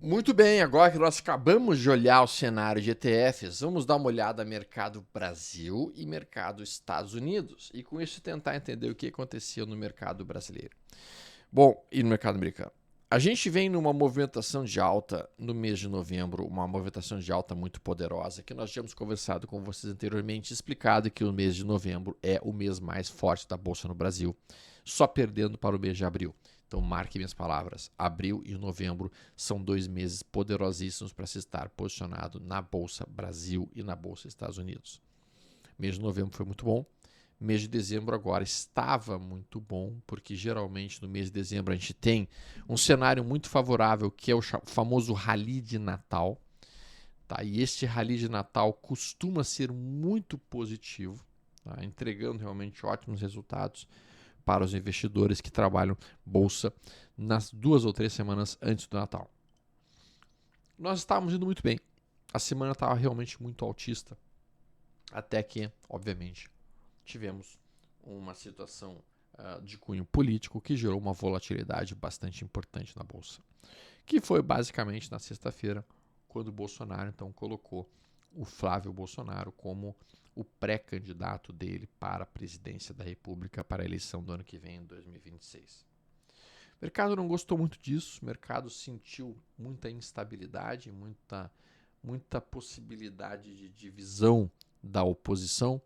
Muito bem, agora que nós acabamos de olhar o cenário de ETFs, vamos dar uma olhada no mercado Brasil e mercado Estados Unidos e com isso tentar entender o que acontecia no mercado brasileiro. Bom, e no mercado americano. A gente vem numa movimentação de alta no mês de novembro, uma movimentação de alta muito poderosa, que nós tínhamos conversado com vocês anteriormente, explicado que o mês de novembro é o mês mais forte da Bolsa no Brasil, só perdendo para o mês de abril. Então marque minhas palavras, abril e novembro são 2 meses poderosíssimos para se estar posicionado na Bolsa Brasil e na Bolsa Estados Unidos. Mês de novembro foi muito bom. Mês de dezembro agora estava muito bom, porque geralmente no mês de dezembro a gente tem um cenário muito favorável, que é o famoso rally de Natal. Tá? E este rally de Natal costuma ser muito positivo, tá? Entregando realmente ótimos resultados para os investidores que trabalham bolsa nas 2 ou 3 semanas antes do Natal. Nós estávamos indo muito bem. A semana estava realmente muito altista, até que, obviamente, tivemos uma situação de cunho político que gerou uma volatilidade bastante importante na Bolsa, que foi basicamente na sexta-feira, quando o Bolsonaro então colocou o Flávio Bolsonaro como o pré-candidato dele para a presidência da República para a eleição do ano que vem, em 2026. O mercado não gostou muito disso, o mercado sentiu muita instabilidade, muita possibilidade de divisão da oposição,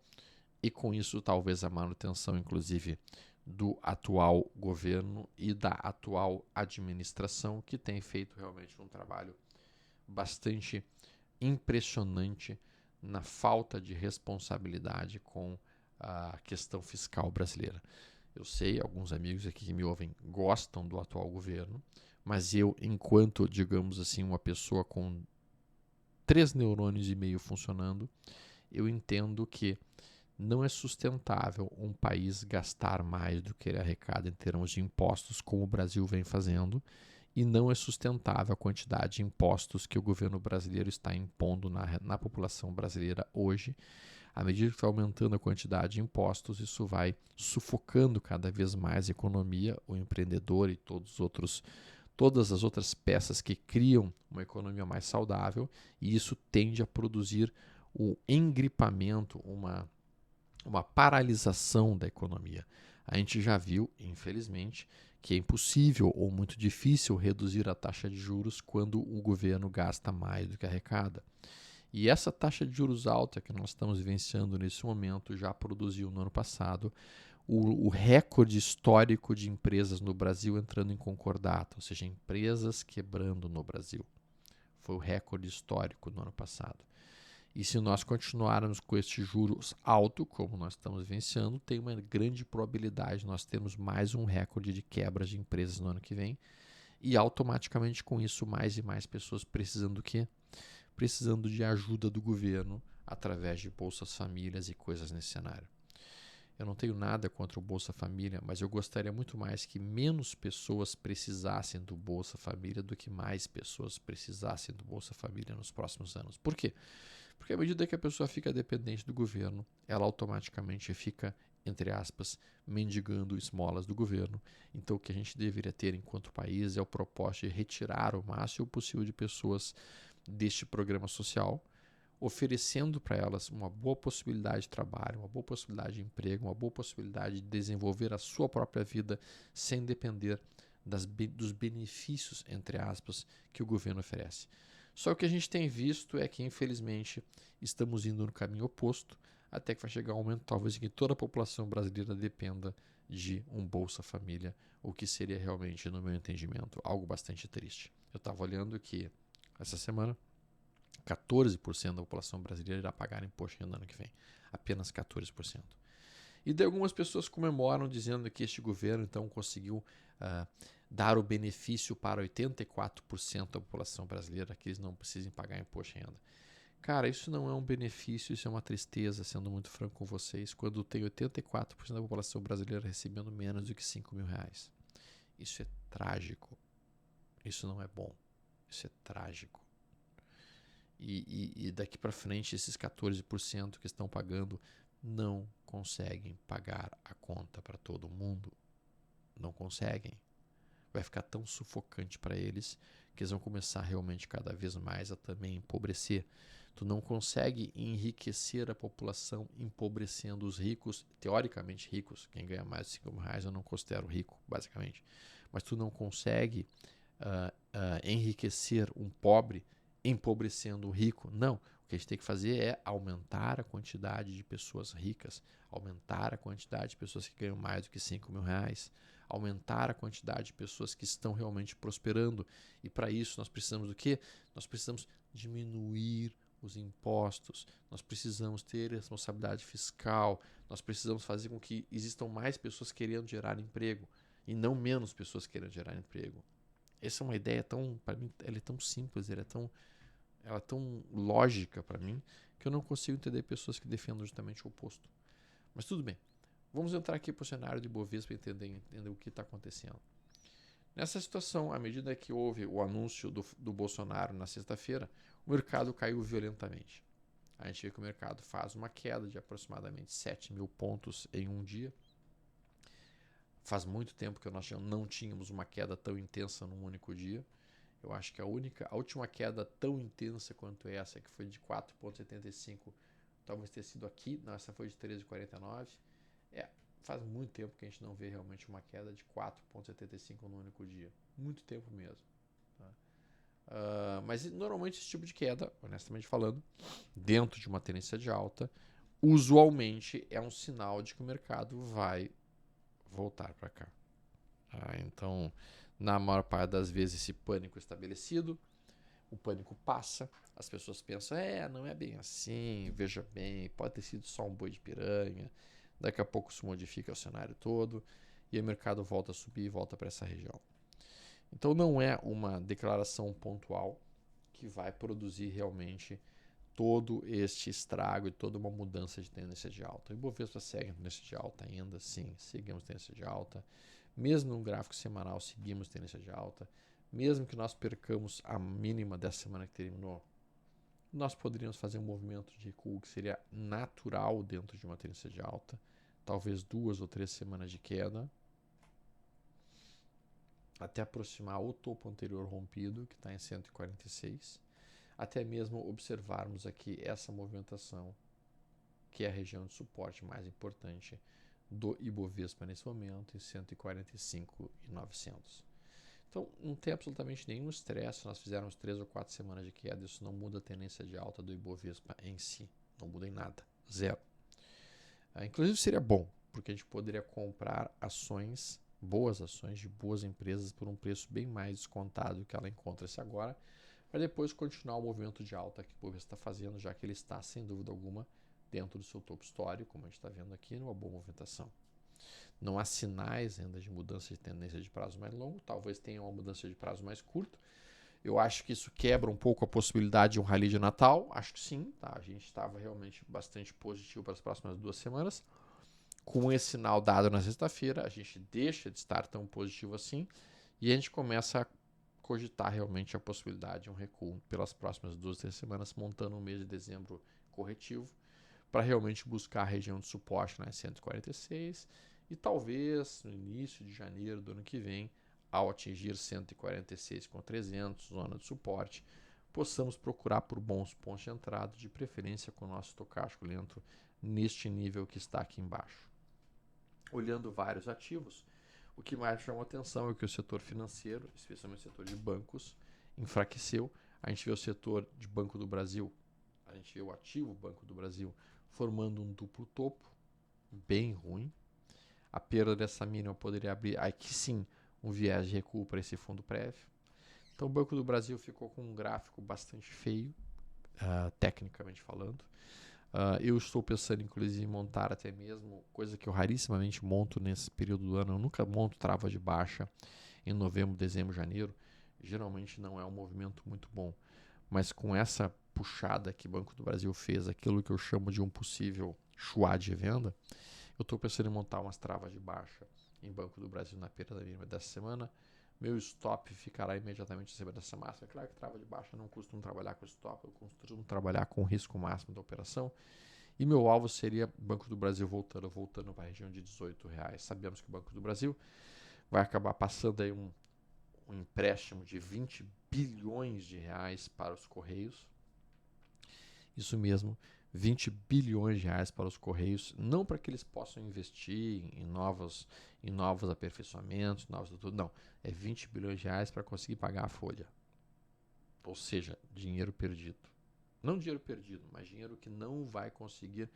e com isso talvez a manutenção, inclusive, do atual governo e da atual administração, que tem feito realmente um trabalho bastante impressionante na falta de responsabilidade com a questão fiscal brasileira. Eu sei, alguns amigos aqui que me ouvem gostam do atual governo, mas eu, enquanto, digamos assim, uma pessoa com 3,5 neurônios funcionando, eu entendo que não é sustentável um país gastar mais do que ele arrecada em termos de impostos, como o Brasil vem fazendo, e não é sustentável a quantidade de impostos que o governo brasileiro está impondo na população brasileira hoje. À medida que vai aumentando a quantidade de impostos, isso vai sufocando cada vez mais a economia, o empreendedor e todas as outras peças que criam uma economia mais saudável, e isso tende a produzir o engripamento, uma paralisação da economia. A gente já viu, infelizmente, que é impossível ou muito difícil reduzir a taxa de juros quando o governo gasta mais do que arrecada. E essa taxa de juros alta que nós estamos vivenciando nesse momento já produziu no ano passado o recorde histórico de empresas no Brasil entrando em concordata, ou seja, empresas quebrando no Brasil. Foi o recorde histórico no ano passado. E se nós continuarmos com estes juros alto, como nós estamos vivenciando, tem uma grande probabilidade de nós termos mais um recorde de quebras de empresas no ano que vem. E automaticamente com isso, mais e mais pessoas precisando do quê? Precisando de ajuda do governo através de Bolsas Famílias e coisas nesse cenário. Eu não tenho nada contra o Bolsa Família, mas eu gostaria muito mais que menos pessoas precisassem do Bolsa Família do que mais pessoas precisassem do Bolsa Família nos próximos anos. Por quê? Porque à medida que a pessoa fica dependente do governo, ela automaticamente fica, entre aspas, mendigando esmolas do governo. Então o que a gente deveria ter enquanto país é o propósito de retirar o máximo possível de pessoas deste programa social, oferecendo para elas uma boa possibilidade de trabalho, uma boa possibilidade de emprego, uma boa possibilidade de desenvolver a sua própria vida sem depender dos benefícios, entre aspas, que o governo oferece. Só que o que a gente tem visto é que, infelizmente, estamos indo no caminho oposto, até que vai chegar um momento, talvez, em que toda a população brasileira dependa de um Bolsa Família, o que seria realmente, no meu entendimento, algo bastante triste. Eu estava olhando que, essa semana, 14% da população brasileira irá pagar imposto no ano que vem. Apenas 14%. E daí algumas pessoas comemoram dizendo que este governo então conseguiu dar o benefício para 84% da população brasileira, que eles não precisem pagar imposto em renda. Cara, isso não é um benefício, isso é uma tristeza, sendo muito franco com vocês, quando tem 84% da população brasileira recebendo menos do que 5 mil reais. Isso é trágico. Isso não é bom. Isso é trágico. E daqui para frente, esses 14% que estão pagando não conseguem pagar a conta para todo mundo. Não conseguem. vai ficar tão sufocante para eles que eles vão começar realmente cada vez mais a também empobrecer. Tu não consegue enriquecer a população empobrecendo os ricos, teoricamente ricos. Quem ganha mais de 5 mil reais eu não considero rico, basicamente. Mas tu não consegue enriquecer um pobre empobrecendo o rico. Não. O que a gente tem que fazer é aumentar a quantidade de pessoas ricas, aumentar a quantidade de pessoas que ganham mais do que 5 mil reais, aumentar a quantidade de pessoas que estão realmente prosperando. E para isso nós precisamos do quê? Nós precisamos diminuir os impostos, nós precisamos ter responsabilidade fiscal, nós precisamos fazer com que existam mais pessoas querendo gerar emprego e não menos pessoas querendo gerar emprego. Essa é uma ideia tão, para mim, ela é tão simples, ela é tão lógica para mim que eu não consigo entender pessoas que defendam justamente o oposto. Mas tudo bem. Vamos entrar aqui para o cenário de Bovespa para entender o que está acontecendo. Nessa situação, à medida que houve o anúncio do Bolsonaro na sexta-feira, o mercado caiu violentamente. A gente vê que o mercado faz uma queda de aproximadamente 7 mil pontos em um dia. Faz muito tempo que nós não tínhamos uma queda tão intensa num único dia. Eu acho que a última queda tão intensa quanto essa, que foi de 4,75, talvez tenha sido aqui. Não, essa foi de 13,49. Faz muito tempo que a gente não vê realmente uma queda de 4,75 no único dia. Muito tempo mesmo. Tá? Mas normalmente esse tipo de queda, honestamente falando, dentro de uma tendência de alta, usualmente é um sinal de que o mercado vai voltar para cá. Tá? Então, na maior parte das vezes, esse pânico é estabelecido, o pânico passa, as pessoas pensam, não é bem assim, veja bem, pode ter sido só um boi de piranha. Daqui a pouco se modifica o cenário todo e o mercado volta a subir e volta para essa região. Então não é uma declaração pontual que vai produzir realmente todo este estrago e toda uma mudança de tendência de alta. O Ibovespa segue tendência de alta ainda, sim, seguimos tendência de alta. Mesmo no gráfico semanal, seguimos tendência de alta. Mesmo que nós percamos a mínima dessa semana que terminou, nós poderíamos fazer um movimento de recuo que seria natural dentro de uma tendência de alta, talvez 2 ou 3 semanas de queda, até aproximar o topo anterior rompido, que está em 146, até mesmo observarmos aqui essa movimentação, que é a região de suporte mais importante do Ibovespa nesse momento, em 145.900. Então, não tem absolutamente nenhum estresse. Nós fizermos 3 ou 4 semanas de queda, isso não muda a tendência de alta do Ibovespa em si. Não muda em nada. Zero. Inclusive seria bom, porque a gente poderia comprar ações, boas ações de boas empresas por um preço bem mais descontado do que ela encontra-se agora, para depois continuar o movimento de alta que o Ibovespa está fazendo, já que ele está, sem dúvida alguma, dentro do seu topo histórico, como a gente está vendo aqui, numa boa movimentação. Não há sinais ainda de mudança de tendência de prazo mais longo, talvez tenha uma mudança de prazo mais curto. Eu acho que isso quebra um pouco a possibilidade de um rally de Natal, acho que sim, tá? A gente estava realmente bastante positivo para as próximas 2 semanas. Com esse sinal dado na sexta-feira, a gente deixa de estar tão positivo assim e a gente começa a cogitar realmente a possibilidade de um recuo pelas próximas 2, 3 semanas, montando um mês de dezembro corretivo para realmente buscar a região de suporte na 146 e talvez no início de janeiro do ano que vem, ao atingir 146,300, zona de suporte, possamos procurar por bons pontos de entrada, de preferência com o nosso estocástico lento neste nível que está aqui embaixo. Olhando vários ativos, o que mais chama atenção é que o setor financeiro, especialmente o setor de bancos, enfraqueceu. A gente vê o setor de Banco do Brasil, a gente vê o ativo Banco do Brasil formando um duplo topo, bem ruim. A perda dessa mínima poderia abrir, aqui sim, um viés de recuo para esse fundo prévio. Então o Banco do Brasil ficou com um gráfico bastante feio, tecnicamente falando. Eu estou pensando, inclusive, em montar até mesmo, coisa que eu rarissimamente monto nesse período do ano. Eu nunca monto trava de baixa em novembro, dezembro, janeiro. Geralmente não é um movimento muito bom. Mas com essa puxada que o Banco do Brasil fez, aquilo que eu chamo de um possível chuá de venda, eu estou pensando em montar umas travas de baixa em Banco do Brasil na perda da mínima dessa semana. Meu stop ficará imediatamente acima dessa máxima. É claro que trava de baixa eu não costumo trabalhar com stop, eu costumo trabalhar com o risco máximo da operação. E meu alvo seria Banco do Brasil voltando para a região de R$18. Sabemos que o Banco do Brasil vai acabar passando aí um empréstimo de 20 bilhões de reais para os Correios. Isso mesmo, 20 bilhões de reais para os Correios, não para que eles possam investir em novos aperfeiçoamentos, não. É 20 bilhões de reais para conseguir pagar a folha. Ou seja, dinheiro perdido. Não dinheiro perdido, mas dinheiro que não vai conseguir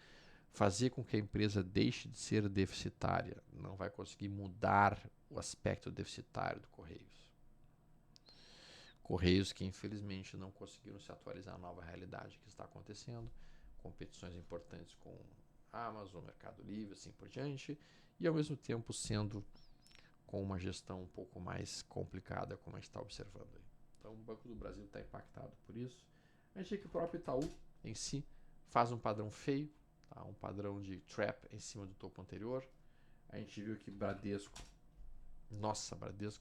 fazer com que a empresa deixe de ser deficitária, não vai conseguir mudar o aspecto deficitário do Correios. Correios que infelizmente não conseguiram se atualizar à nova realidade que está acontecendo, competições importantes com Amazon, Mercado Livre, assim por diante, e ao mesmo tempo sendo com uma gestão um pouco mais complicada, como a gente está observando aí. Então o Banco do Brasil está impactado por isso. A gente vê que o próprio Itaú em si faz um padrão feio, tá? Um padrão de trap em cima do topo anterior. A gente viu que Bradesco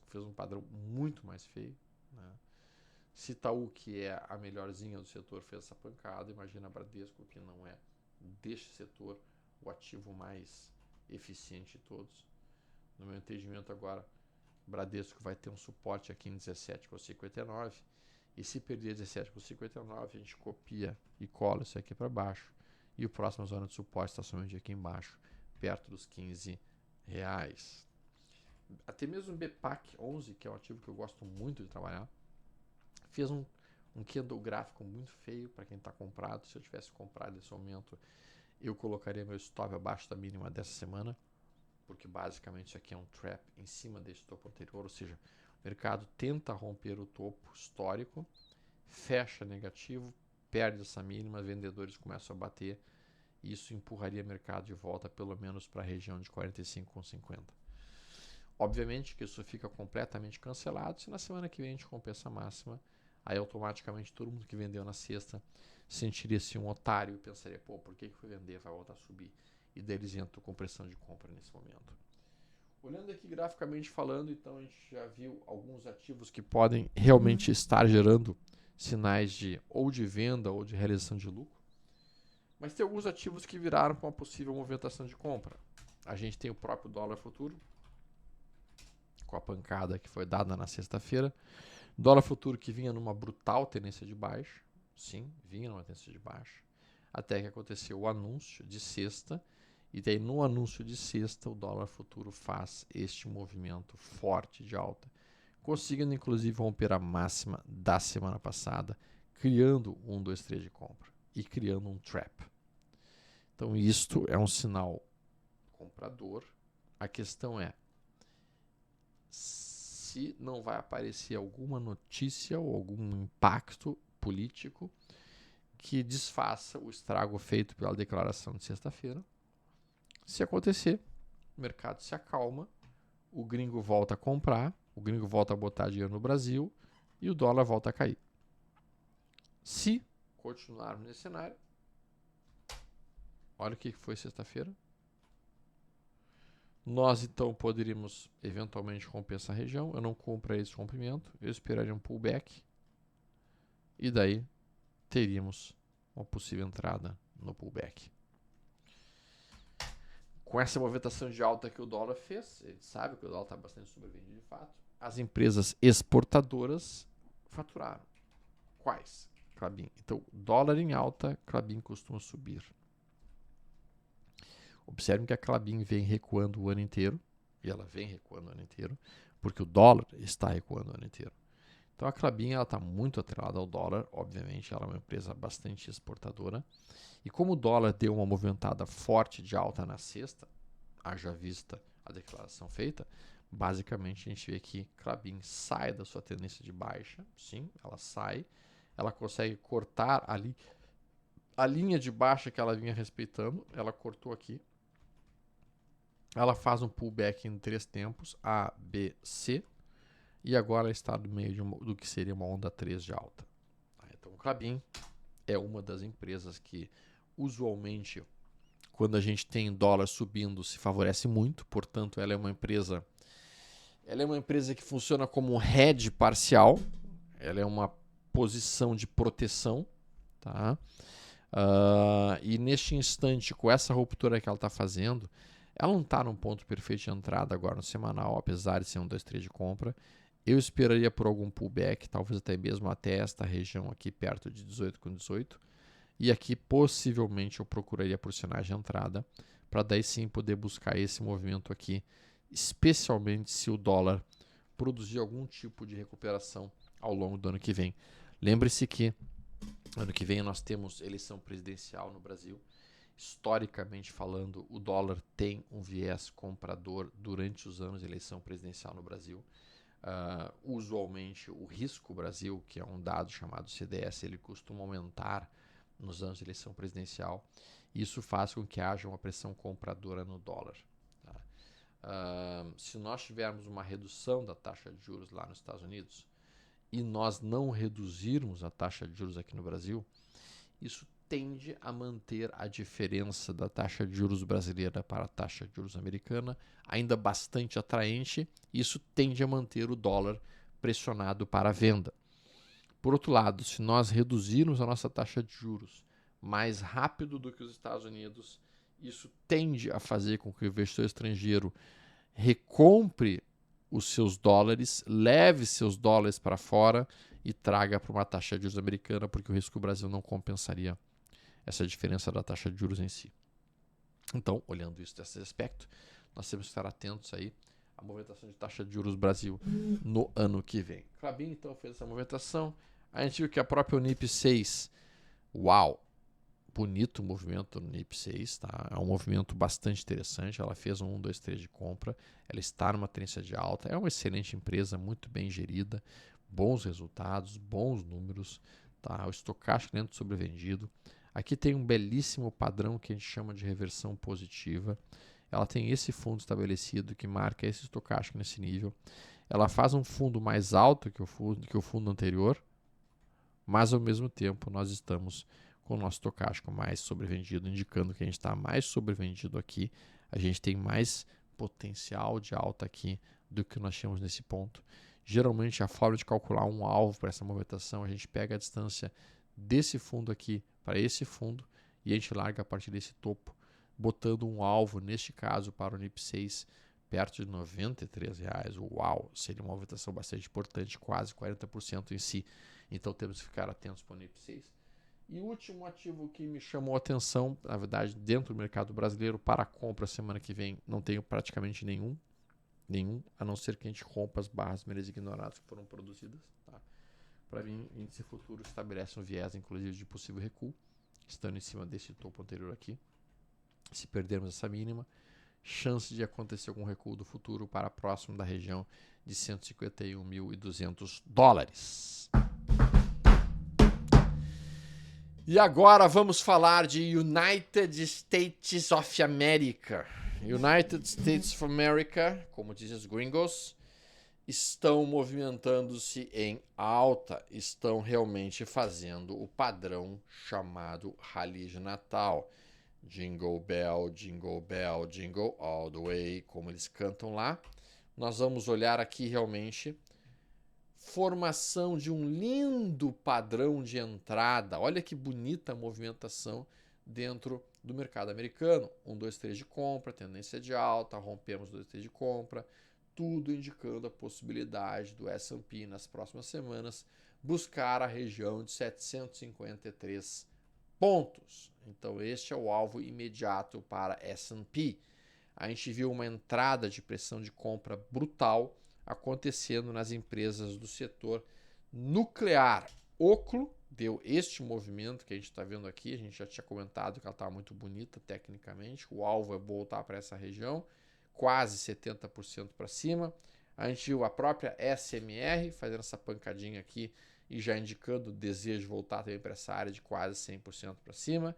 fez um padrão muito mais feio, né? Se Itaú, que é a melhorzinha do setor, fez essa pancada, imagina Bradesco, que não é deste setor o ativo mais eficiente de todos. No meu entendimento agora, Bradesco vai ter um suporte aqui em 17,59, e se perder 17,59, a gente copia e cola isso aqui para baixo, e o próximo zona de suporte está somente aqui embaixo, perto dos R$15. Até mesmo o BPAC 11, que é um ativo que eu gosto muito de trabalhar, fez um candle gráfico muito feio para quem está comprado. Se eu tivesse comprado nesse momento, eu colocaria meu stop abaixo da mínima dessa semana, porque basicamente isso aqui é um trap em cima desse topo anterior, ou seja, o mercado tenta romper o topo histórico, fecha negativo, perde essa mínima, vendedores começam a bater, e isso empurraria o mercado de volta pelo menos para a região de 45,50. Obviamente que isso fica completamente cancelado se na semana que vem a gente compensa a máxima. Aí automaticamente todo mundo que vendeu na sexta sentiria-se um otário e pensaria, por que foi vender? Vai voltar a subir. E daí eles entram com pressão de compra nesse momento. Olhando aqui graficamente falando, então a gente já viu alguns ativos que podem realmente estar gerando sinais de venda ou de realização de lucro. Mas tem alguns ativos que viraram com uma possível movimentação de compra. A gente tem o próprio dólar futuro, com a pancada que foi dada na sexta-feira. Dólar futuro que vinha numa brutal tendência de baixa. Sim, vinha numa tendência de baixa. Até que aconteceu o anúncio de sexta. E daí no anúncio de sexta o dólar futuro faz este movimento forte de alta, conseguindo inclusive romper a máxima da semana passada, criando um 2, 3 de compra e criando um trap. Então isto é um sinal comprador. A questão é se não vai aparecer alguma notícia ou algum impacto político que desfaça o estrago feito pela declaração de sexta-feira. Se acontecer, o mercado se acalma, o gringo volta a comprar, o gringo volta a botar dinheiro no Brasil e o dólar volta a cair. Se continuarmos nesse cenário, olha o que foi sexta-feira. Nós então poderíamos eventualmente romper essa região. Eu não compro esse rompimento, eu esperaria um pullback e daí teríamos uma possível entrada no pullback. Com essa movimentação de alta que o dólar fez, ele sabe que o dólar está bastante sobrevendido de fato, as empresas exportadoras faturaram. Quais? Klabin. Então, dólar em alta, Klabin costuma subir. Observem que a Klabin vem recuando o ano inteiro, e ela vem recuando o ano inteiro, porque o dólar está recuando o ano inteiro. Então a Klabin está muito atrelada ao dólar, obviamente ela é uma empresa bastante exportadora, e como o dólar deu uma movimentada forte de alta na sexta, haja vista a declaração feita, basicamente a gente vê que Klabin sai da sua tendência de baixa, sim, ela sai, ela consegue cortar ali a linha de baixa que ela vinha respeitando, ela cortou aqui, ela faz um pullback em 3 tempos, A, B, C, e agora ela está no meio do que seria uma onda 3 de alta. Então, o Klabin é uma das empresas que, usualmente, quando a gente tem dólar subindo, se favorece muito. Portanto, ela é uma empresa que funciona como um hedge parcial. Ela é uma posição de proteção. Tá? E neste instante, com essa ruptura que ela está fazendo, ela não está num ponto perfeito de entrada agora no semanal, apesar de ser um 2, 3 de compra. Eu esperaria por algum pullback, talvez até mesmo até esta região aqui perto de 18,18. E aqui possivelmente eu procuraria por sinais de entrada para daí sim poder buscar esse movimento aqui, especialmente se o dólar produzir algum tipo de recuperação ao longo do ano que vem. Lembre-se que ano que vem nós temos eleição presidencial no Brasil. Historicamente falando, o dólar tem um viés comprador durante os anos de eleição presidencial no Brasil. Usualmente o risco Brasil, que é um dado chamado CDS, ele costuma aumentar nos anos de eleição presidencial. Isso faz com que haja uma pressão compradora no dólar. Tá? Se nós tivermos uma redução da taxa de juros lá nos Estados Unidos e nós não reduzirmos a taxa de juros aqui no Brasil, isso tende a manter a diferença da taxa de juros brasileira para a taxa de juros americana ainda bastante atraente. Isso tende a manter o dólar pressionado para a venda. Por outro lado, se nós reduzirmos a nossa taxa de juros mais rápido do que os Estados Unidos, isso tende a fazer com que o investidor estrangeiro recompre os seus dólares, leve seus dólares para fora e traga para uma taxa de juros americana, porque o risco Brasil não compensaria essa diferença da taxa de juros em si. Então, olhando isso desse aspecto, nós temos que estar atentos aí à movimentação de taxa de juros Brasil no ano que vem. Klabin, então, fez essa movimentação. A gente viu que a própria Unip 6, uau, bonito movimento no Unip 6, tá? É um movimento bastante interessante. Ela fez um 1, 2, 3 de compra. Ela está numa tendência de alta. É uma excelente empresa, muito bem gerida, bons resultados, bons números. Tá? O estocástico lento sobrevendido. Aqui tem um belíssimo padrão que a gente chama de reversão positiva. Ela tem esse fundo estabelecido que marca esse estocástico nesse nível. Ela faz um fundo mais alto que o fundo anterior, mas ao mesmo tempo nós estamos com o nosso estocástico mais sobrevendido, indicando que a gente está mais sobrevendido aqui. A gente tem mais potencial de alta aqui do que nós tínhamos nesse ponto. Geralmente a forma de calcular um alvo para essa movimentação, a gente pega a distância desse fundo aqui para esse fundo e a gente larga a partir desse topo, botando um alvo, neste caso para o NIP 6, perto de R$ 93. Uau, seria uma movimentação bastante importante, quase 40% em si. Então temos que ficar atentos para o NIP 6. E o último ativo que me chamou a atenção, na verdade, dentro do mercado brasileiro, para compra semana que vem, não tenho praticamente nenhum, a não ser que a gente compre as barras vermelhas ignoradas que foram produzidas. Tá? Para mim, o índice futuro estabelece um viés, inclusive, de possível recuo, estando em cima desse topo anterior aqui. Se perdermos essa mínima, chance de acontecer algum recuo do futuro para próximo da região de 151.200 dólares. E agora vamos falar de United States of America. United States of America, como dizem os gringos, estão movimentando-se em alta, estão realmente fazendo o padrão chamado Rally de Natal. Jingle Bell, Jingle Bell, Jingle All the Way, como eles cantam lá. Nós vamos olhar aqui realmente formação de um lindo padrão de entrada. Olha que bonita a movimentação dentro do mercado americano. 1, 2, 3 de compra, tendência de alta, rompemos 2, 3 de compra, tudo indicando a possibilidade do S&P nas próximas semanas buscar a região de 753 pontos. Então este é o alvo imediato para S&P. A gente viu uma entrada de pressão de compra brutal acontecendo nas empresas do setor nuclear. Oclo deu este movimento que a gente está vendo aqui. A gente já tinha comentado que ela estava muito bonita tecnicamente. O alvo é voltar para essa região, quase 70% para cima. A gente viu a própria SMR fazendo essa pancadinha aqui e já indicando o desejo de voltar também para essa área de quase 100% para cima.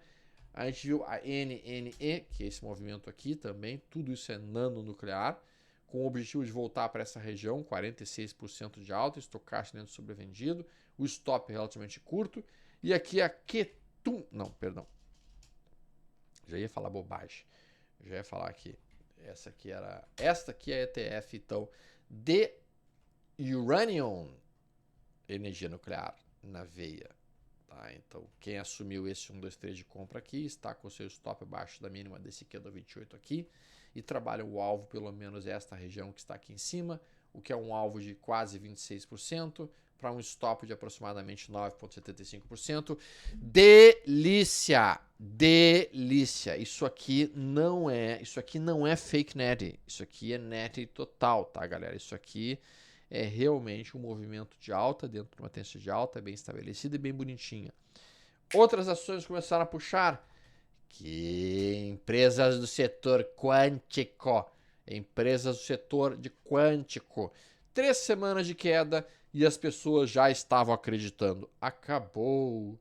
A gente viu a NNE, que é esse movimento aqui também, tudo isso é nanonuclear, com o objetivo de voltar para essa região, 46% de alta, estocástico dentro sobrevendido, o stop relativamente curto, e aqui a Ketum, não, perdão, já ia falar bobagem, já ia falar aqui, esta aqui é a ETF, então, de Uranium, energia nuclear na veia. Tá? Então, quem assumiu esse 1, 2, 3 de compra aqui está com o seu stop abaixo da mínima desse QD 28 aqui e trabalha o alvo, pelo menos esta região que está aqui em cima, o que é um alvo de quase 26%, para um stop de aproximadamente 9,75%. Delícia! Delícia! Isso aqui não é fake net. Isso aqui é net total, tá, galera? Isso aqui é realmente um movimento de alta dentro de uma tendência de alta bem estabelecida e bem bonitinha. Outras ações começaram a puxar, que empresas do setor quântico, empresas do setor de quântico. 3 semanas de queda e as pessoas já estavam acreditando. Acabou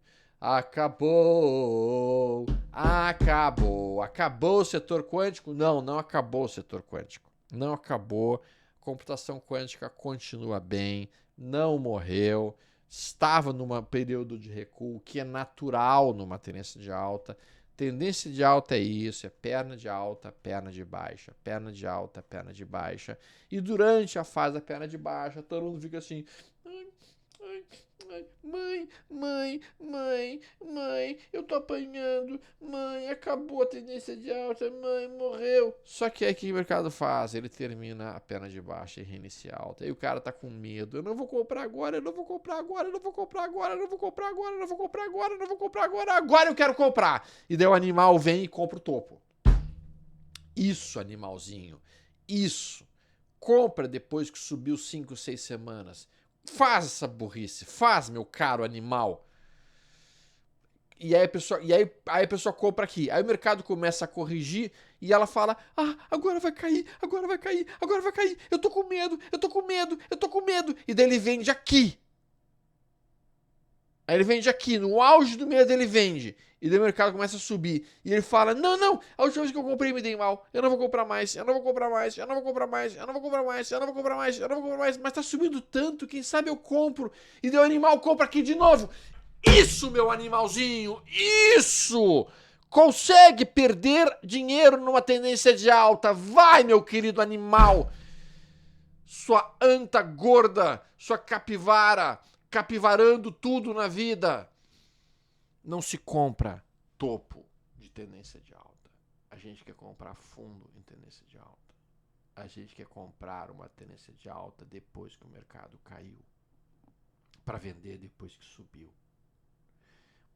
o setor quântico? Não, não acabou o setor quântico. Não acabou. Computação quântica continua bem, não morreu. Estava num período de recuo que é natural numa tendência de alta. Tendência de alta é isso, é perna de alta, perna de baixa, perna de alta, perna de baixa. E durante a fase da perna de baixa, todo mundo fica assim, mãe, eu tô apanhando, mãe, acabou a tendência de alta, mãe, morreu. Só que aí o que o mercado faz? Ele termina a perna de baixa e reinicia a alta. Aí o cara tá com medo, eu não vou comprar agora, agora eu quero comprar. E daí o animal vem e compra o topo. Isso, animalzinho, isso. Compra depois que subiu 5, 6 semanas. Faz essa burrice, faz, meu caro animal. E aí a pessoa compra aqui. Aí o mercado começa a corrigir e ela fala: agora vai cair. Eu tô com medo. E daí ele vende aqui. Aí ele vende aqui, no auge do medo ele vende. E daí o mercado começa a subir. E ele fala: não, a última vez que eu comprei me dei mal. Eu não vou comprar mais. Mas tá subindo tanto, quem sabe eu compro. E daí o animal compra aqui de novo. Isso, meu animalzinho, isso! Consegue perder dinheiro numa tendência de alta. Vai, meu querido animal. Sua anta gorda, sua capivara, capivarando tudo na vida. Não se compra topo de tendência de alta. A gente quer comprar fundo em tendência de alta. A gente quer comprar uma tendência de alta depois que o mercado caiu, para vender depois que subiu.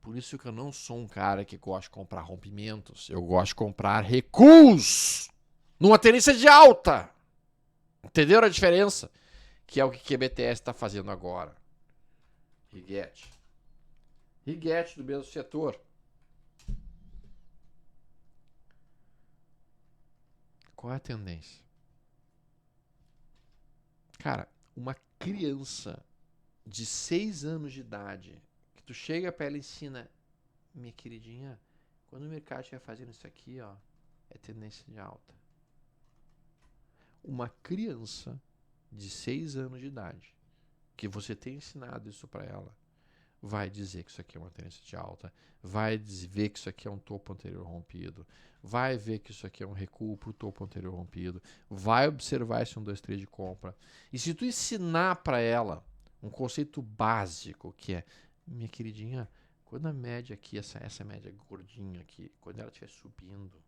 Por isso que eu não sou um cara que gosta de comprar rompimentos. Eu gosto de comprar recuos numa tendência de alta. Entenderam a diferença? Que é o que a BTS está fazendo agora. Rigetti do mesmo setor. Qual é a tendência? Cara, uma criança de 6 anos de idade, que tu chega pra ela e ensina: minha queridinha, quando o mercado estiver fazendo isso aqui, ó, é tendência de alta. Uma criança de 6 anos de idade, que você tem ensinado isso para ela, vai dizer que isso aqui é uma tendência de alta, vai ver que isso aqui é um topo anterior rompido, vai ver que isso aqui é um recuo para o topo anterior rompido, vai observar esse 1, 2, 3 de compra. E se tu ensinar para ela um conceito básico, que é: minha queridinha, quando a média aqui, essa média gordinha aqui, quando ela estiver subindo,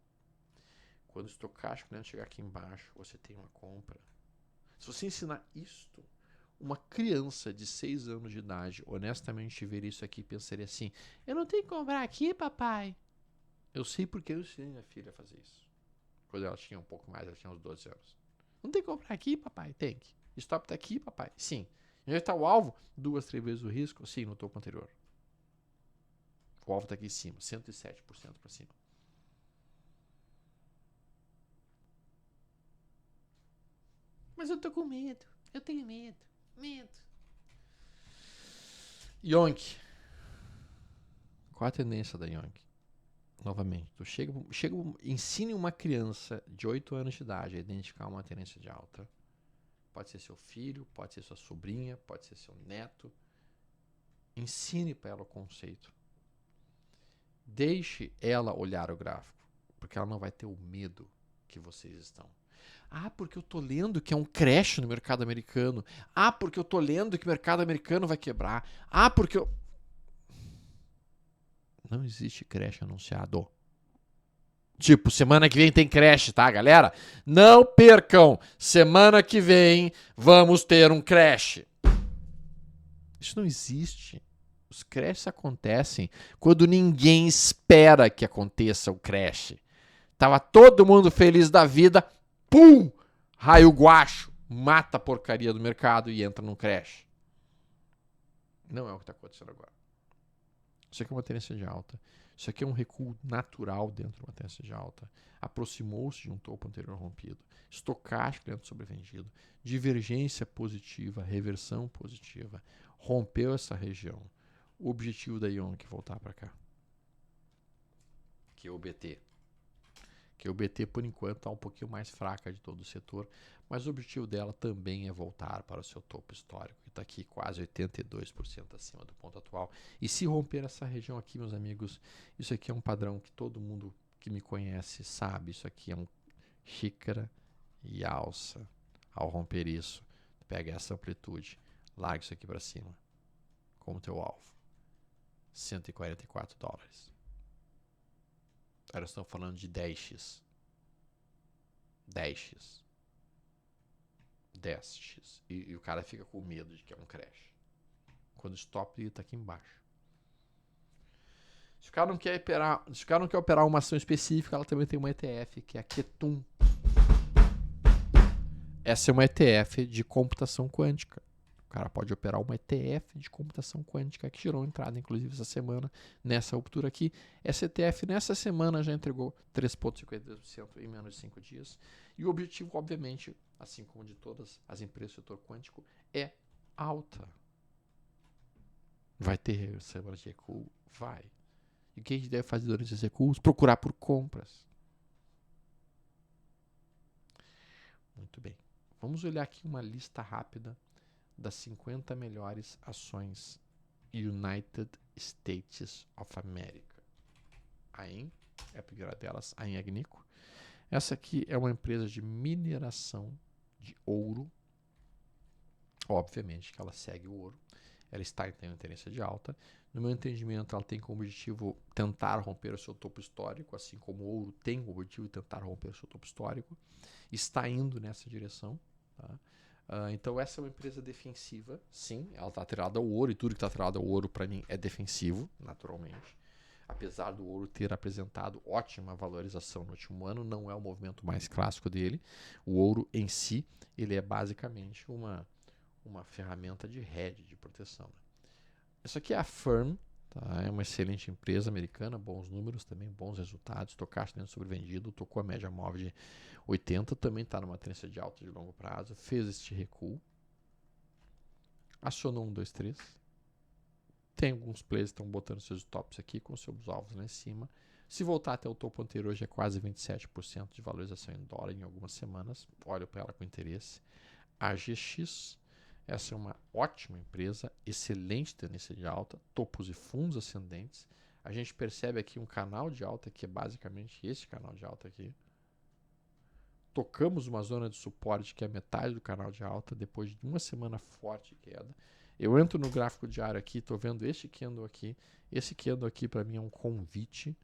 quando o estocástico chegar aqui embaixo, você tem uma compra. Se você ensinar isto, uma criança de 6 anos de idade, honestamente, ver isso aqui e pensaria assim: eu não tenho que comprar aqui, papai. Eu sei porque eu ensinei minha filha a fazer isso. Quando ela tinha um pouco mais, ela tinha uns 12 anos. Não tem que comprar aqui, papai? Tem que. Stop tá aqui, papai? Sim. Onde está o alvo? 2, 3 vezes o risco? Sim, no topo anterior. O alvo está aqui em cima, 107% para cima. Mas eu tô com medo. Eu tenho medo. Yonk. Qual a tendência da Yonk? Novamente, tu chega, ensine uma criança de 8 anos de idade a identificar uma tendência de alta. Pode ser seu filho, pode ser sua sobrinha, pode ser seu neto. Ensine para ela o conceito. Deixe ela olhar o gráfico, porque ela não vai ter o medo que vocês estão. Porque eu tô lendo que é um crash no mercado americano. Porque eu tô lendo que o mercado americano vai quebrar. Porque eu... Não existe crash anunciado. Tipo, semana que vem tem crash, tá, galera? Não percam! Semana que vem vamos ter um crash. Isso não existe. Os crashes acontecem quando ninguém espera que aconteça o crash. Tava todo mundo feliz da vida, pum! Raio guacho, mata a porcaria do mercado e entra num crash. Não é o que está acontecendo agora. Isso aqui é uma tendência de alta. Isso aqui é um recuo natural dentro de uma tendência de alta. Aproximou-se de um topo anterior rompido. Estocástico dentro sobrevendido. Divergência positiva, reversão positiva. Rompeu essa região. O objetivo da Ion é voltar para cá. Que é o BT. Que o BT, por enquanto, está um pouquinho mais fraca de todo o setor, mas o objetivo dela também é voltar para o seu topo histórico, que está aqui quase 82% acima do ponto atual. E se romper essa região aqui, meus amigos, isso aqui é um padrão que todo mundo que me conhece sabe. Isso aqui é um xícara e alça. Ao romper isso, pega essa amplitude, larga isso aqui para cima, como teu alvo. $144. Elas estão falando de 10x. 10x. 10x. E o cara fica com medo de que é um crash. Quando o stop está aqui embaixo. Se o cara não quer operar uma ação específica, ela também tem uma ETF, que é a Ketum. Essa é uma ETF de computação quântica. O cara pode operar uma ETF de computação quântica que gerou entrada, inclusive, essa semana, nessa ruptura aqui. Essa ETF, nessa semana, já entregou 3,52% em menos de 5 dias. E o objetivo, obviamente, assim como de todas as empresas do setor quântico, é alta. Vai ter semana de recuo? Vai. E o que a gente deve fazer durante esses recuos? Procurar por compras. Muito bem. Vamos olhar aqui uma lista rápida das 50 melhores ações United States of America. A AIM é a primeira delas, a AIM Agnico. Essa aqui é uma empresa de mineração de ouro. Obviamente que ela segue o ouro. Ela está em tendência de alta. No meu entendimento, ela tem como objetivo tentar romper o seu topo histórico, assim como o ouro tem como objetivo tentar romper o seu topo histórico. Está indo nessa direção. Tá? Então essa é uma empresa defensiva, sim, ela está atrelada ao ouro e tudo que está atrelado ao ouro para mim é defensivo, naturalmente. Apesar do ouro ter apresentado ótima valorização no último ano, não é o movimento mais clássico dele. O ouro em si, ele é basicamente uma ferramenta de hedge, de proteção. Isso aqui é a Firm, tá? É uma excelente empresa americana, bons números também, bons resultados, estocástico dentro sobrevendido, tocou a média móvel de 80, também está numa tendência de alta de longo prazo, fez este recuo, acionou 1, 2, 3, tem alguns players que estão botando seus stops aqui com seus alvos lá em cima. Se voltar até o topo anterior, já é quase 27% de valorização em dólar em algumas semanas, olho para ela com interesse. A GX, essa é uma ótima empresa, excelente tendência de alta, topos e fundos ascendentes. A gente percebe aqui um canal de alta que é basicamente esse canal de alta aqui. Tocamos uma zona de suporte que é metade do canal de alta depois de uma semana forte de queda. Eu entro no gráfico diário aqui, estou vendo este candle aqui. Esse candle aqui para mim é um convite,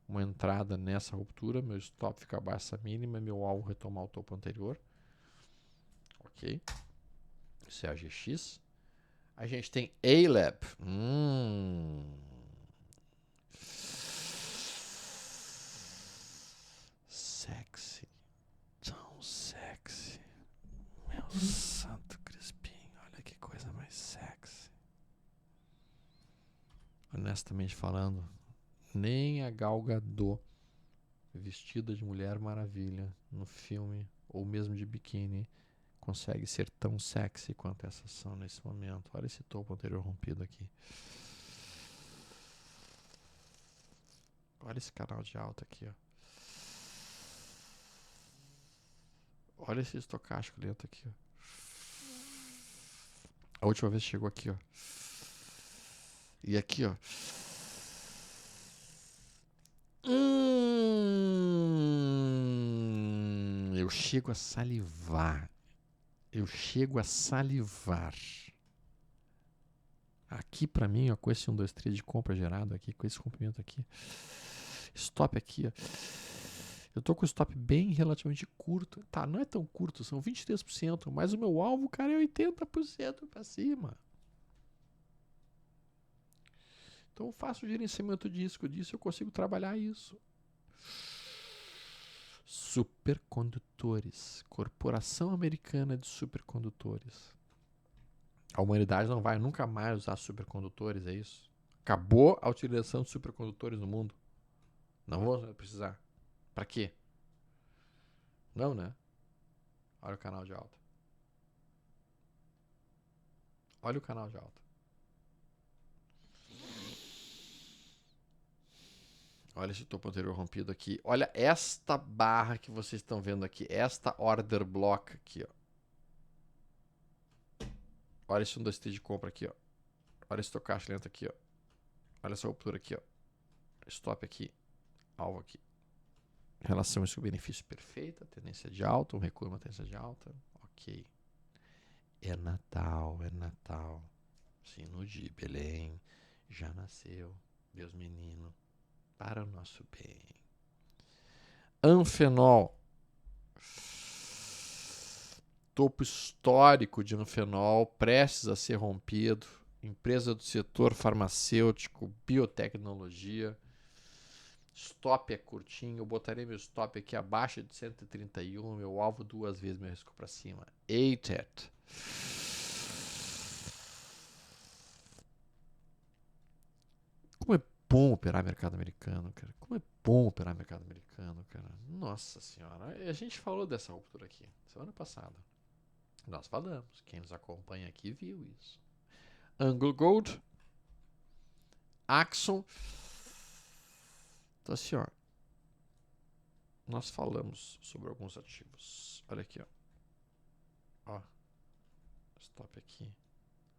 uma entrada nessa ruptura. Meu stop fica abaixo da mínima, meu alvo retomar o topo anterior. Ok. Isso é a GX. A gente tem A-Lab. Sexy. Tão sexy. Meu santo Crispim. Olha que coisa mais sexy. Honestamente falando, nem a Gal Gadot vestida de Mulher Maravilha no filme, ou mesmo de biquíni, consegue ser tão sexy quanto essa ação nesse momento. Olha esse topo anterior rompido aqui. Olha esse canal de alta aqui, ó. Olha esse estocástico lento aqui, ó. A última vez chegou aqui, ó. E aqui, ó. Eu chego a salivar. Aqui pra mim, ó, com esse 1, 2, 3 de compra gerado aqui, com esse comprimento aqui. Stop aqui, ó. Eu tô com o stop bem relativamente curto. Tá, não é tão curto, são 23%, mas o meu alvo, cara, é 80% para cima. Então eu faço o gerenciamento disso, eu consigo trabalhar isso. Supercondutores. Corporação Americana de Supercondutores. A humanidade não vai nunca mais usar supercondutores, é isso? Acabou a utilização de supercondutores no mundo. Não vou precisar. Pra quê? Não, né? Olha o canal de alta. Olha o canal de alta. Olha esse topo anterior rompido aqui. Olha esta barra que vocês estão vendo aqui. Esta order block aqui, ó. Olha esse 1, 2, 3 de compra aqui, ó. Olha esse tocache lento aqui, ó. Olha essa ruptura aqui, ó. Stop aqui. Alvo aqui. Relação risco-benefício perfeita. Tendência de alta. Um recuo, uma tendência de alta. Ok. É Natal, é Natal. Sino de Belém já nasceu. Deus menino. Para o nosso bem. Anfenol. Topo histórico de Anfenol, prestes a ser rompido. Empresa do setor farmacêutico, biotecnologia. Stop é curtinho. Eu botarei meu stop aqui abaixo de 131. Meu alvo 2 vezes meu risco para cima. ATET. Como é bom operar mercado americano, cara. Como é bom operar mercado americano, cara. Nossa senhora. A gente falou dessa ruptura aqui semana passada. Nós falamos. Quem nos acompanha aqui viu isso. Anglo Gold. Axon. Então assim, ó. Nós falamos sobre alguns ativos. Olha aqui, ó. Ó. Stop aqui.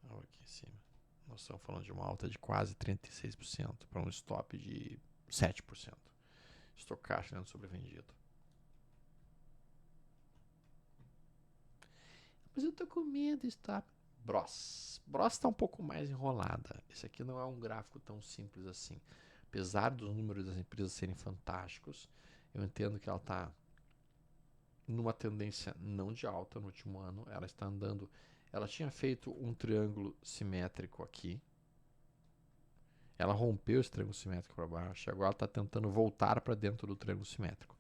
Ó, aqui em cima. Nós estamos falando de uma alta de quase 36% para um stop de 7%. Estocástico dentro sobrevendido. Mas eu tô com medo, stop. Bros. Bros está um pouco mais enrolada. Esse aqui não é um gráfico tão simples assim. Apesar dos números das empresas serem fantásticos, eu entendo que ela está numa tendência não de alta no último ano. Ela está andando. Ela tinha feito um triângulo simétrico aqui. Ela rompeu esse triângulo simétrico para baixo. Agora ela está tentando voltar para dentro do triângulo simétrico.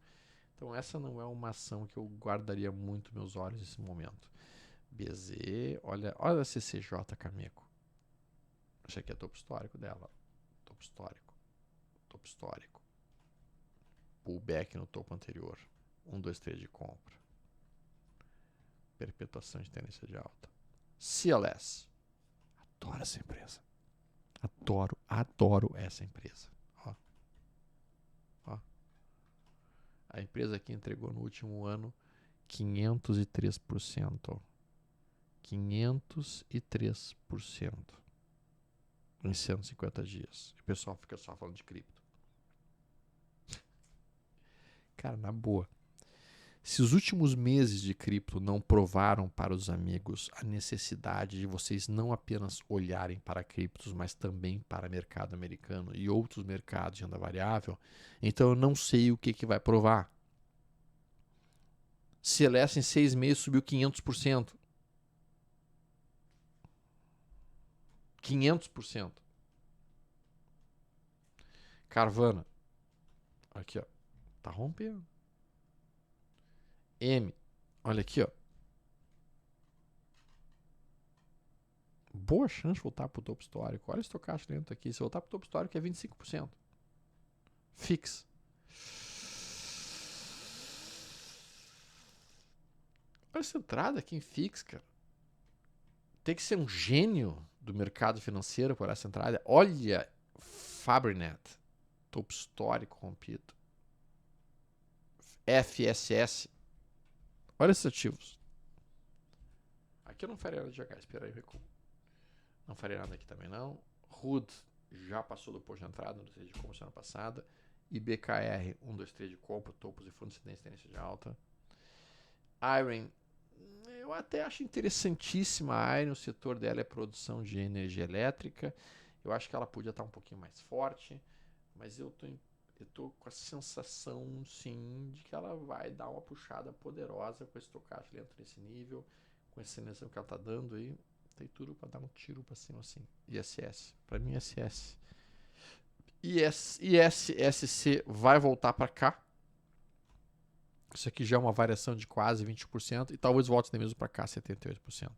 Então essa não é uma ação que eu guardaria muito meus olhos nesse momento. BZ, olha a CCJ Cameco. Esse aqui é topo histórico dela. Topo histórico. Topo histórico. Pullback no topo anterior. 1, 2, 3 de compra. Perpetuação de tendência de alta. CLS. Adoro essa empresa. Adoro essa empresa. Ó. Ó. A empresa aqui entregou no último ano 503%. 503% em 150 dias. O pessoal fica só falando de cripto. Cara, na boa. Se os últimos meses de cripto não provaram para os amigos a necessidade de vocês não apenas olharem para criptos, mas também para o mercado americano e outros mercados de renda variável, então eu não sei o que vai provar. CLS em 6 meses subiu 500%. 500%. Carvana. Aqui, ó. Tá rompendo. M. Olha aqui, ó. Boa chance de voltar para o topo histórico. Olha esse estocástico lento aqui. Se voltar para o topo histórico é 25%. Fix. Olha essa entrada aqui em Fix, cara. Tem que ser um gênio do mercado financeiro por essa entrada. Olha, Fabrinet. Topo histórico rompido. FSS. Olha esses ativos. Aqui eu não faria nada de jogar. Espera aí, recuo. Não faria nada aqui também não. RUD já passou do posto de entrada, não sei de como semana passada. IBKR 1, 2, 3 de compra, topos e fundos de tendência de alta. Iron, eu até acho interessantíssima a Iron, o setor dela é produção de energia elétrica. Eu acho que ela podia estar um pouquinho mais forte, mas eu eu tô com a sensação, sim, de que ela vai dar uma puxada poderosa com esse estocástico lento nesse nível, com essa sensação que ela tá dando aí. Tem tudo para dar um tiro para cima assim. ISS. Para mim, ISS. ISSC vai voltar para cá. Isso aqui já é uma variação de quase 20% e talvez volte mesmo para cá 78%.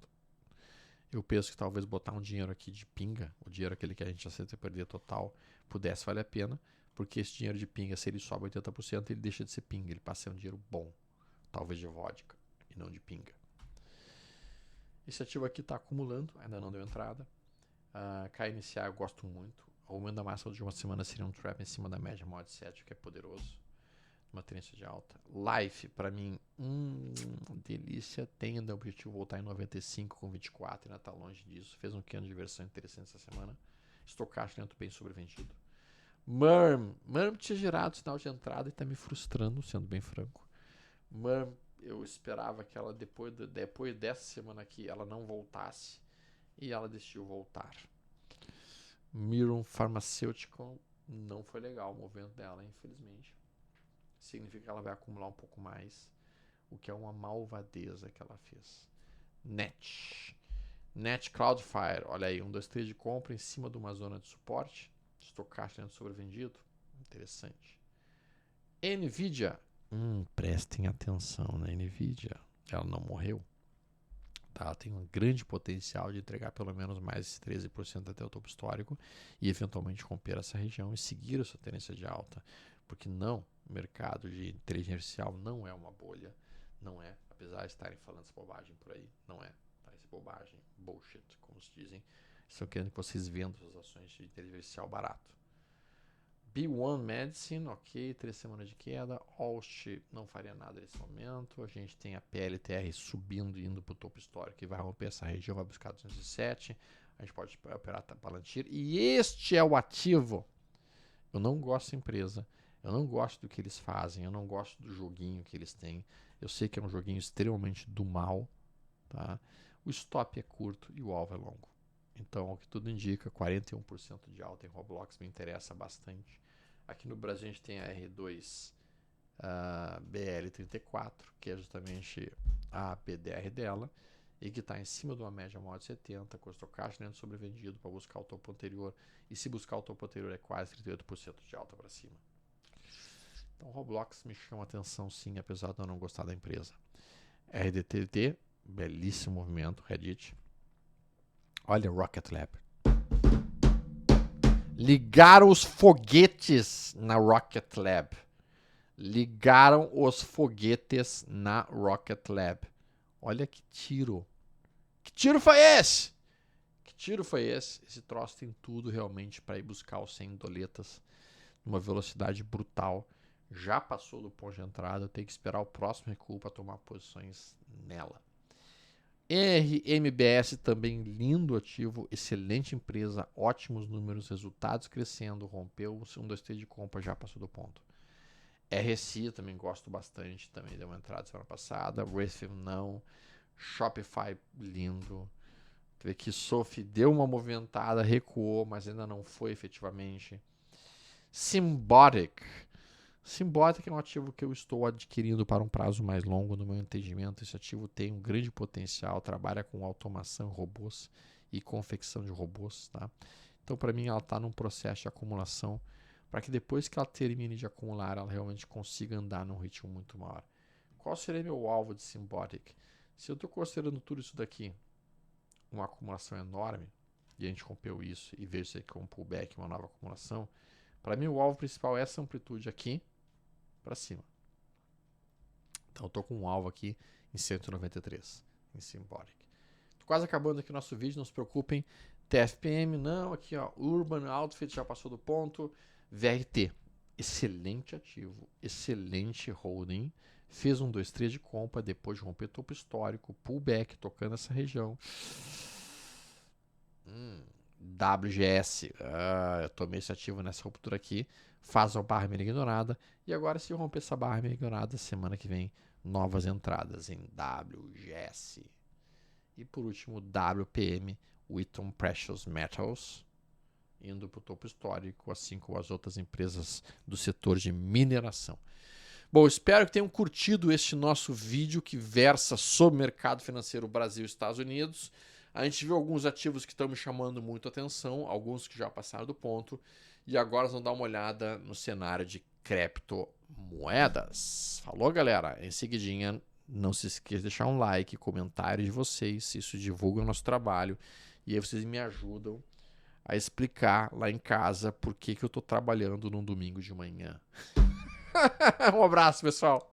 Eu penso que talvez botar um dinheiro aqui de pinga, o dinheiro aquele que a gente aceita perder total, pudesse valer a pena, porque esse dinheiro de pinga, se ele sobe 80%, ele deixa de ser pinga, ele passa a ser um dinheiro bom, talvez de vodka e não de pinga. Esse ativo aqui está acumulando, ainda não deu entrada. KNCA eu gosto muito. O aumento da massa de uma semana seria um trap em cima da média móvel de 7, que é poderoso. Uma tendência de alta. Life, para mim, delícia. Tem ainda o objetivo de voltar em 95 com 24, ainda está longe disso. Fez um cano de versão interessante essa semana. Estocástico dentro bem sobrevendido. MERM tinha gerado sinal de entrada e está me frustrando, sendo bem franco. MERM, eu esperava que ela depois dessa semana aqui ela não voltasse e ela decidiu voltar. Mirum Pharmaceutical, não foi legal o movimento dela, infelizmente. Significa que ela vai acumular um pouco mais, o que é uma malvadeza que ela fez. Net Cloudflare, olha aí, 1, 2, 3 de compra em cima de uma zona de suporte, estocástico dentro sobrevendido, interessante. Nvidia, prestem atenção na Nvidia, ela não morreu, tá? Ela tem um grande potencial de entregar pelo menos mais 13% até o topo histórico e eventualmente romper essa região e seguir a sua tendência de alta, porque não, o mercado de inteligência artificial não é uma bolha, não é, apesar de estarem falando essa bobagem por aí, não é, tá? Essa bobagem, bullshit, como se dizem, estão querendo que vocês vendam as ações de inteligência artificial barato. B1 Medicine, ok, 3 semanas de queda. Alt não faria nada nesse momento. A gente tem a PLTR subindo e indo para o topo histórico e vai romper essa região, vai buscar 207. A gente pode operar Palantir. E este é o ativo. Eu não gosto dessa empresa. Eu não gosto do que eles fazem. Eu não gosto do joguinho que eles têm. Eu sei que é um joguinho extremamente do mal. Tá? O stop é curto e o alvo é longo. Então, o que tudo indica, 41% de alta em Roblox me interessa bastante. Aqui no Brasil a gente tem a R2 BL34, que é justamente a PDR dela, e que está em cima de uma média móvel de 70, com o estocástico dentro sobrevendido para buscar o topo anterior. E se buscar o topo anterior é quase 38% de alta para cima. Então, o Roblox me chama atenção sim, apesar de eu não gostar da empresa. RDTT, belíssimo movimento, Reddit. Olha o Rocket Lab. Ligaram os foguetes na Rocket Lab. Ligaram os foguetes na Rocket Lab. Olha que tiro. Que tiro foi esse? Que tiro foi esse? Esse troço tem tudo realmente para ir buscar os 100 doletas numa velocidade brutal. Já passou do ponto de entrada. Eu tenho que esperar o próximo recuo para tomar posições nela. RMBS também lindo ativo, excelente empresa, ótimos números, resultados crescendo, rompeu 1, 2, 3 de compra, já passou do ponto. RSI também gosto bastante, também deu uma entrada semana passada. Raytheon não. Shopify lindo. Tu vê que Sophie deu uma movimentada, recuou, mas ainda não foi efetivamente. Symbotic é um ativo que eu estou adquirindo para um prazo mais longo, no meu entendimento. Esse ativo tem um grande potencial, trabalha com automação, robôs e confecção de robôs. Tá? Então, para mim, ela está num processo de acumulação para que depois que ela termine de acumular, ela realmente consiga andar num ritmo muito maior. Qual seria meu alvo de Symbotic? Se eu estou considerando tudo isso daqui, uma acumulação enorme, e a gente rompeu isso e vejo isso aqui como um pullback, uma nova acumulação, para mim o alvo principal é essa amplitude aqui, para cima. Então eu tô com um alvo aqui em 193 em Symbolic. Tô quase acabando aqui o nosso vídeo, não se preocupem. TFPM não, aqui ó, Urban Outfit já passou do ponto. VRT, excelente ativo, excelente holding. Fez 1, 2, 3 de compra, depois de romper topo histórico, pullback, tocando essa região. WGS, eu tomei esse ativo nessa ruptura aqui, faz uma barra meio ignorada, e agora se eu romper essa barra meio ignorada, semana que vem, novas entradas em WGS. E por último, WPM, Wheaton Precious Metals, indo para o topo histórico, assim como as outras empresas do setor de mineração. Bom, espero que tenham curtido este nosso vídeo que versa sobre o mercado financeiro Brasil e Estados Unidos. A gente viu alguns ativos que estão me chamando muito a atenção, alguns que já passaram do ponto, e agora vamos dar uma olhada no cenário de criptomoedas. Falou, galera? Em seguidinha, não se esqueça de deixar um like, comentário de vocês, isso divulga o nosso trabalho, e aí vocês me ajudam a explicar lá em casa por que eu estou trabalhando num domingo de manhã. Um abraço, pessoal!